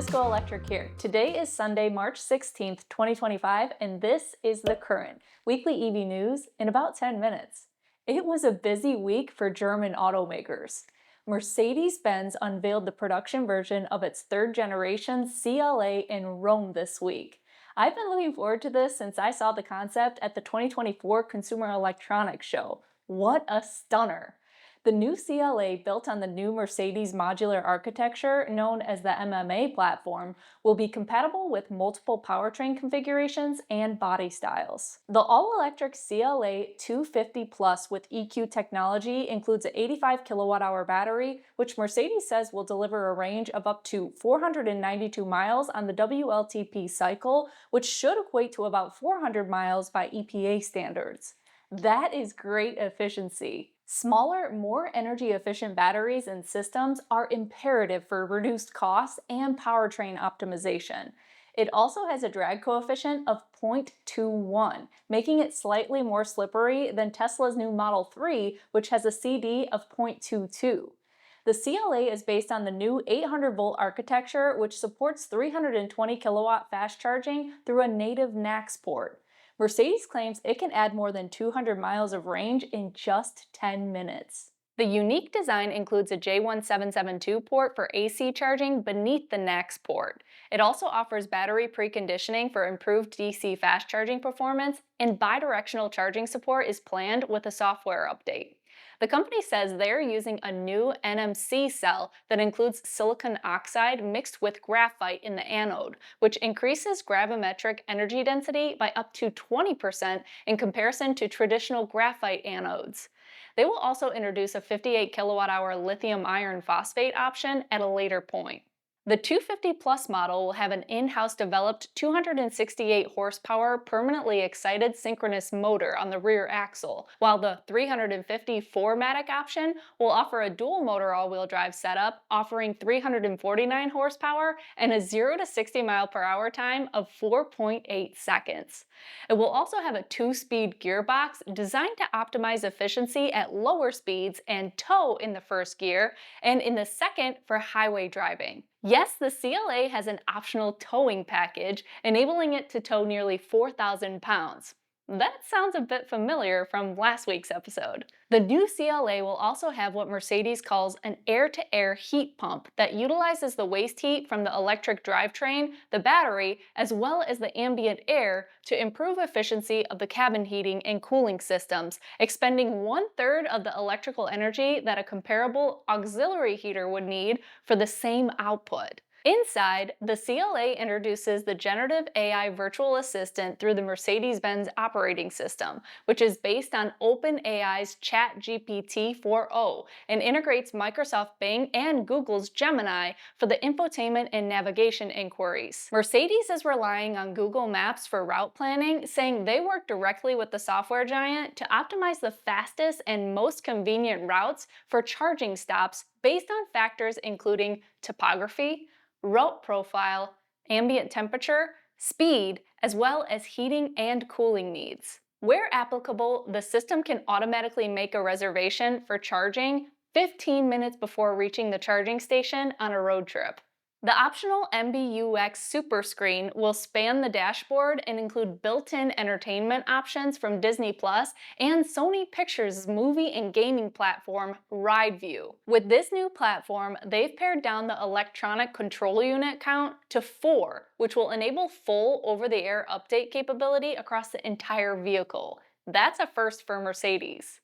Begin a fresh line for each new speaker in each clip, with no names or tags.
Miss GoElectric here. Today is Sunday, March 16th, 2025, and this is The Current, weekly EV news in about 10 minutes. It was a busy week for German automakers. Mercedes-Benz unveiled the production version of its third-generation CLA in Rome this week. I've been looking forward to this since I saw the concept at the 2024 Consumer Electronics Show. What a stunner! The new CLA, built on the new Mercedes modular architecture known as the MMA platform, will be compatible with multiple powertrain configurations and body styles. The all-electric CLA 250 Plus with EQ technology includes an 85 kilowatt-hour battery, which Mercedes says will deliver a range of up to 492 miles on the WLTP cycle, which should equate to about 400 miles by EPA standards. That is great efficiency. Smaller, more energy-efficient batteries and systems are imperative for reduced costs and powertrain optimization. It also has a drag coefficient of 0.21, making it slightly more slippery than Tesla's new Model 3, which has a CD of 0.22. The CLA is based on the new 800-volt architecture, which supports 320 kilowatt fast charging through a native NACS port. Mercedes claims it can add more than 200 miles of range in just 10 minutes. The unique design includes a J1772 port for AC charging beneath the NACS port. It also offers battery preconditioning for improved DC fast charging performance, and bidirectional charging support is planned with a software update. The company says they're using a new NMC cell that includes silicon oxide mixed with graphite in the anode, which increases gravimetric energy density by up to 20% in comparison to traditional graphite anodes. They will also introduce a 58 kilowatt-hour lithium iron phosphate option at a later point. The 250 Plus model will have an in-house developed 268 horsepower permanently excited synchronous motor on the rear axle, while the 350 4MATIC option will offer a dual motor all-wheel drive setup offering 349 horsepower and a 0 to 60 mile per hour time of 4.8 seconds. It will also have a 2-speed gearbox designed to optimize efficiency at lower speeds and tow in the first gear, and in the second for highway driving. Yes, the CLA has an optional towing package, enabling it to tow nearly 4,000 pounds. That sounds a bit familiar from last week's episode. The new CLA will also have what Mercedes calls an air-to-air heat pump that utilizes the waste heat from the electric drivetrain, the battery, as well as the ambient air to improve efficiency of the cabin heating and cooling systems, expending 1/3 of the electrical energy that a comparable auxiliary heater would need for the same output. Inside, the CLA introduces the generative AI virtual assistant through the Mercedes-Benz operating system, which is based on OpenAI's ChatGPT 4o and integrates Microsoft Bing and Google's Gemini for the infotainment and navigation inquiries. Mercedes is relying on Google Maps for route planning, saying they work directly with the software giant to optimize the fastest and most convenient routes for charging stops based on factors including topography, route profile, ambient temperature, speed, as well as heating and cooling needs. Where applicable, the system can automatically make a reservation for charging 15 minutes before reaching the charging station on a road trip. The optional MBUX Super Screen will span the dashboard and include built-in entertainment options from Disney Plus and Sony Pictures' movie and gaming platform RideView. With this new platform, they've pared down the electronic control unit count to 4, which will enable full over-the-air update capability across the entire vehicle. That's a first for Mercedes.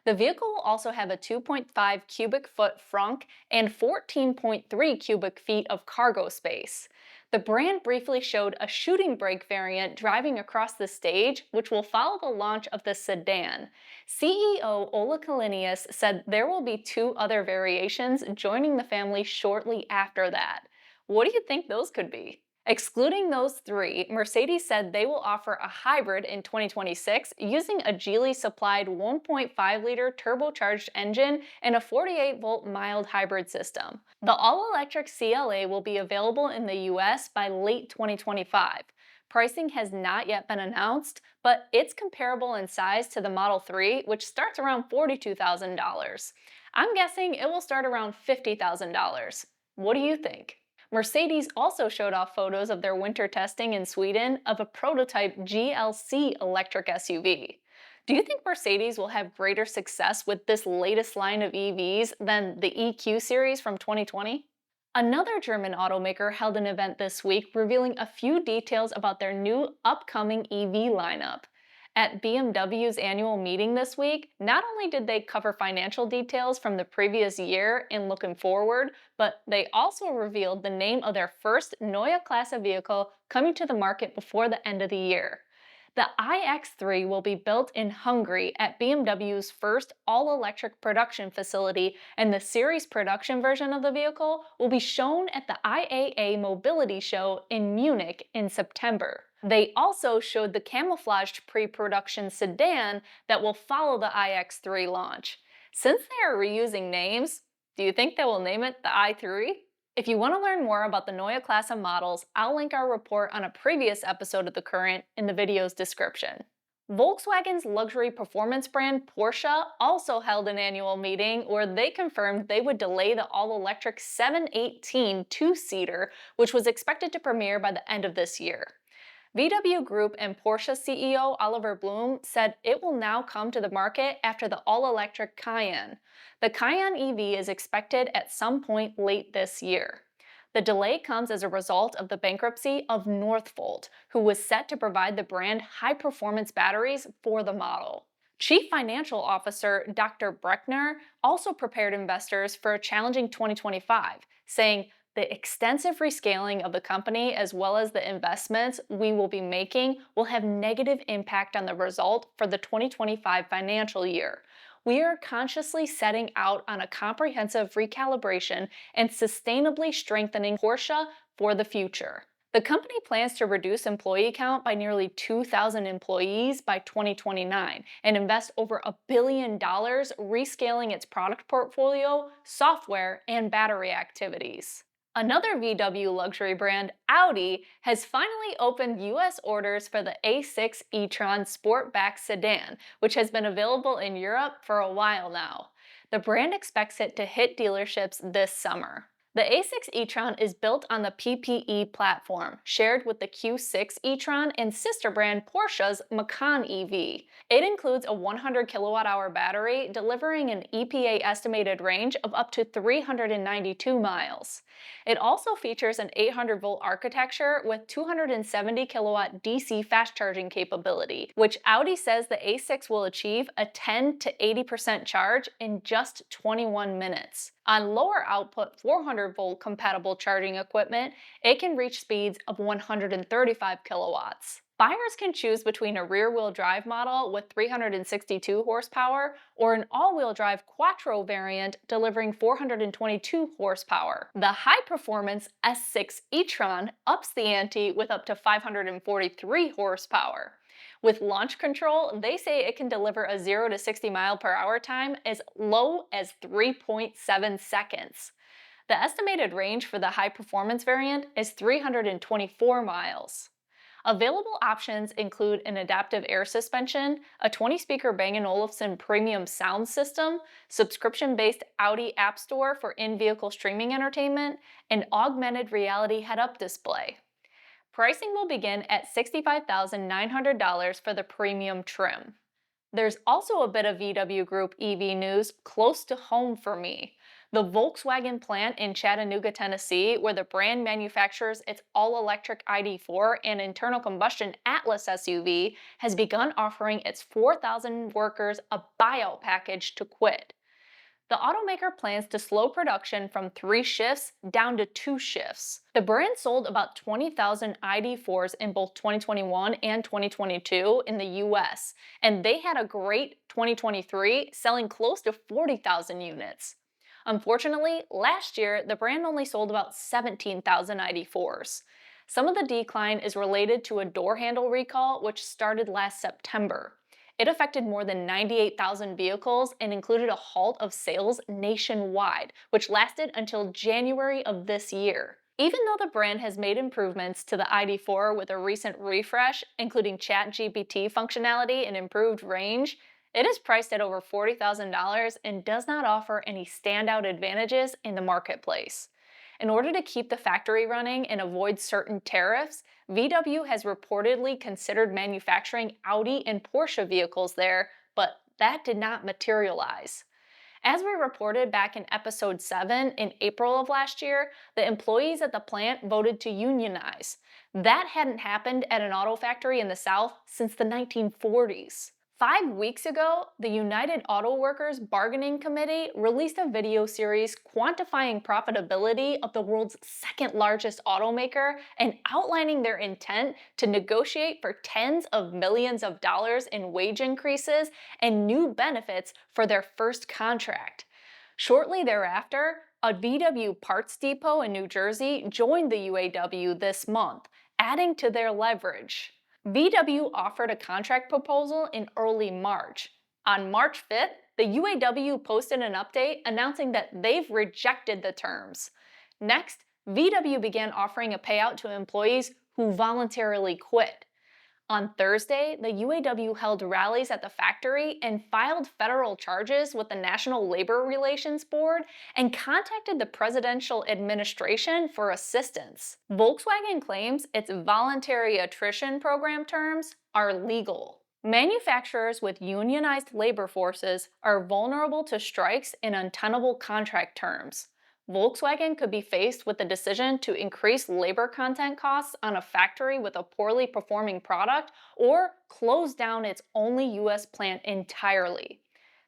The vehicle will also have a 2.5 cubic foot frunk and 14.3 cubic feet of cargo space. The brand briefly showed a shooting brake variant driving across the stage, which will follow the launch of the sedan. CEO Ola Kalinius said there will be 2 other variations joining the family shortly after that. What do you think those could be? Excluding those 3, Mercedes said they will offer a hybrid in 2026 using a Geely-supplied 1.5-liter turbocharged engine and a 48-volt mild hybrid system. The all-electric CLA will be available in the US by late 2025. Pricing has not yet been announced, but it's comparable in size to the Model 3, which starts around $42,000. I'm guessing it will start around $50,000. What do you think? Mercedes also showed off photos of their winter testing in Sweden of a prototype GLC electric SUV. Do you think Mercedes will have greater success with this latest line of EVs than the EQ series from 2020? Another German automaker held an event this week revealing a few details about their new upcoming EV lineup. At BMW's annual meeting this week, not only did they cover financial details from the previous year and looking forward, but they also revealed the name of their first Neue Klasse vehicle coming to the market before the end of the year. The iX3 will be built in Hungary at BMW's first all-electric production facility, and the series production version of the vehicle will be shown at the IAA Mobility Show in Munich in September. They also showed the camouflaged pre-production sedan that will follow the iX3 launch. Since they are reusing names, do you think they will name it the i3? If you want to learn more about the Neue Klasse models, I'll link our report on a previous episode of The Current in the video's description. Volkswagen's luxury performance brand Porsche also held an annual meeting where they confirmed they would delay the all-electric 718 two-seater, which was expected to premiere by the end of this year. VW Group and Porsche CEO Oliver Blume said it will now come to the market after the all-electric Cayenne. The Cayenne EV is expected at some point late this year. The delay comes as a result of the bankruptcy of Northvolt, who was set to provide the brand high-performance batteries for the model. Chief Financial Officer Dr. Breckner also prepared investors for a challenging 2025, saying, "The extensive rescaling of the company as well as the investments we will be making will have negative impact on the result for the 2025 financial year. We are consciously setting out on a comprehensive recalibration and sustainably strengthening Porsche for the future." The company plans to reduce employee count by nearly 2,000 employees by 2029 and invest over $1 billion rescaling its product portfolio, software, and battery activities. Another VW luxury brand, Audi, has finally opened US orders for the A6 e-tron Sportback sedan, which has been available in Europe for a while now. The brand expects it to hit dealerships this summer. The A6 e-tron is built on the PPE platform, shared with the Q6 e-tron and sister brand Porsche's Macan EV. It includes a 100 kilowatt-hour battery, delivering an EPA estimated range of up to 392 miles. It also features an 800-volt architecture with 270 kilowatt DC fast charging capability, which Audi says the A6 will achieve a 10 to 80% charge in just 21 minutes. On lower output 400-volt compatible charging equipment, it can reach speeds of 135 kilowatts. Buyers can choose between a rear-wheel drive model with 362 horsepower or an all-wheel drive quattro variant delivering 422 horsepower. The high-performance S6 e-tron ups the ante with up to 543 horsepower. With launch control, they say it can deliver a 0 to 60 mile per hour time as low as 3.7 seconds. The estimated range for the high-performance variant is 324 miles. Available options include an adaptive air suspension, a 20-speaker Bang & Olufsen premium sound system, subscription-based Audi App Store for in-vehicle streaming entertainment, and augmented reality head-up display. Pricing will begin at $65,900 for the premium trim. There's also a bit of VW Group EV news close to home for me. The Volkswagen plant in Chattanooga, Tennessee, where the brand manufactures its all-electric ID.4 and internal combustion Atlas SUV, has begun offering its 4,000 workers a buyout package to quit. The automaker plans to slow production from 3 shifts down to 2 shifts. The brand sold about 20,000 ID.4s in both 2021 and 2022 in the US, and they had a great 2023, selling close to 40,000 units. Unfortunately, last year, the brand only sold about 17,000 ID.4s. Some of the decline is related to a door handle recall which started last September. It affected more than 98,000 vehicles and included a halt of sales nationwide, which lasted until January of this year. Even though the brand has made improvements to the ID.4 with a recent refresh, including ChatGPT functionality and improved range, it is priced at over $40,000 and does not offer any standout advantages in the marketplace. In order to keep the factory running and avoid certain tariffs, VW has reportedly considered manufacturing Audi and Porsche vehicles there, but that did not materialize. As we reported back in episode 7 in April of last year, the employees at the plant voted to unionize. That hadn't happened at an auto factory in the South since the 1940s. 5 weeks ago, the United Auto Workers Bargaining Committee released a video series quantifying profitability of the world's second largest automaker and outlining their intent to negotiate for tens of millions of dollars in wage increases and new benefits for their first contract. Shortly thereafter, a VW parts depot in New Jersey joined the UAW this month, adding to their leverage. VW offered a contract proposal in early March. On March 5th, the UAW posted an update announcing that they've rejected the terms. Next, VW began offering a payout to employees who voluntarily quit. On Thursday, the UAW held rallies at the factory and filed federal charges with the National Labor Relations Board and contacted the presidential administration for assistance. Volkswagen claims its voluntary attrition program terms are legal. Manufacturers with unionized labor forces are vulnerable to strikes and untenable contract terms. Volkswagen could be faced with the decision to increase labor content costs on a factory with a poorly performing product or close down its only US plant entirely.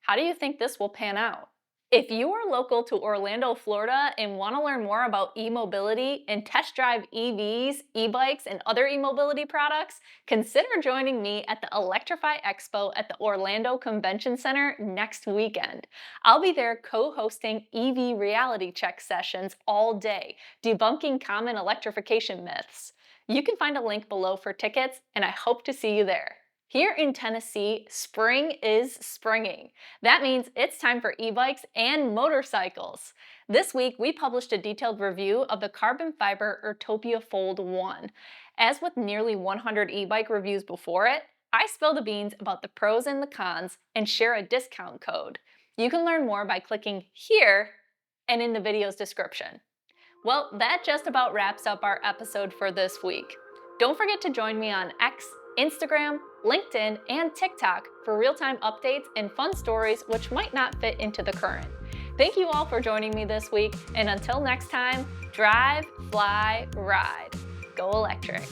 How do you think this will pan out? If you are local to Orlando, Florida and want to learn more about e-mobility and test drive EVs, e-bikes, and other e-mobility products, consider joining me at the Electrify Expo at the Orlando Convention Center next weekend. I'll be there co-hosting EV reality check sessions all day, debunking common electrification myths. You can find a link below for tickets, and I hope to see you there. Here in Tennessee, spring is springing. That means it's time for e-bikes and motorcycles. This week, we published a detailed review of the carbon fiber Urtopia Fold 1. As with nearly 100 e-bike reviews before it, I spill the beans about the pros and the cons and share a discount code. You can learn more by clicking here and in the video's description. Well, that just about wraps up our episode for this week. Don't forget to join me on X, Instagram, LinkedIn, and TikTok for real-time updates and fun stories which might not fit into the current. Thank you all for joining me this week, and until next time, drive, fly, ride. Go electric.